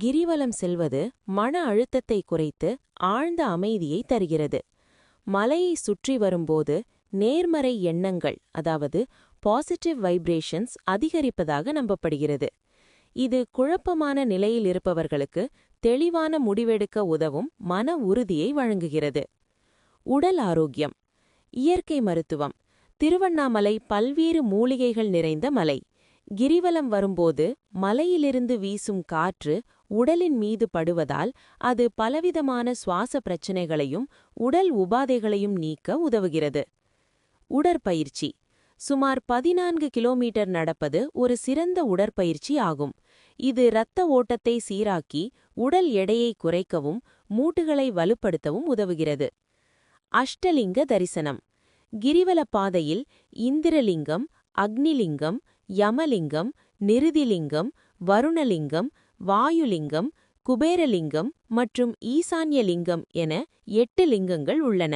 கிரிவலம் செல்வது மன அழுத்தத்தை குறைத்து ஆழ்ந்த அமைதியை தருகிறது. மலையை சுற்றி வரும்போது நேர்மறை எண்ணங்கள், அதாவது பாசிட்டிவ் வைப்ரேஷன்ஸ் அதிகரிப்பதாக நம்பப்படுகிறது. இது குழப்பமான நிலையில் இருப்பவர்களுக்கு தெளிவான முடிவெடுக்க உதவும் மன உறுதியை வழங்குகிறது. உடல் ஆரோக்கியம். இயற்கை மருத்துவம். திருவண்ணாமலை பல்வேறு மூலிகைகள் நிறைந்த மலை. கிரிவலம் வரும்போது மலையிலிருந்து வீசும் காற்று உடலின் மீது படுவதால் அது பலவிதமான சுவாச பிரச்சினைகளையும் உடல் உபாதைகளையும் நீக்க உதவுகிறது. உடற்பயிற்சி. சுமார் 14 கிலோமீட்டர் நடப்பது ஒரு சிறந்த உடற்பயிற்சி ஆகும். இது இரத்த ஓட்டத்தை சீராக்கி உடல் எடையை குறைக்கவும் மூட்டுகளை வலுப்படுத்தவும் உதவுகிறது. அஷ்டலிங்க தரிசனம். கிரிவல பாதையில் இந்திரலிங்கம், அக்னிலிங்கம், யமலிங்கம், நிருதிலிங்கம், வருணலிங்கம், வாயுலிங்கம், குபேரலிங்கம் மற்றும் ஈசான்யலிங்கம் என 8 லிங்கங்கள் உள்ளன.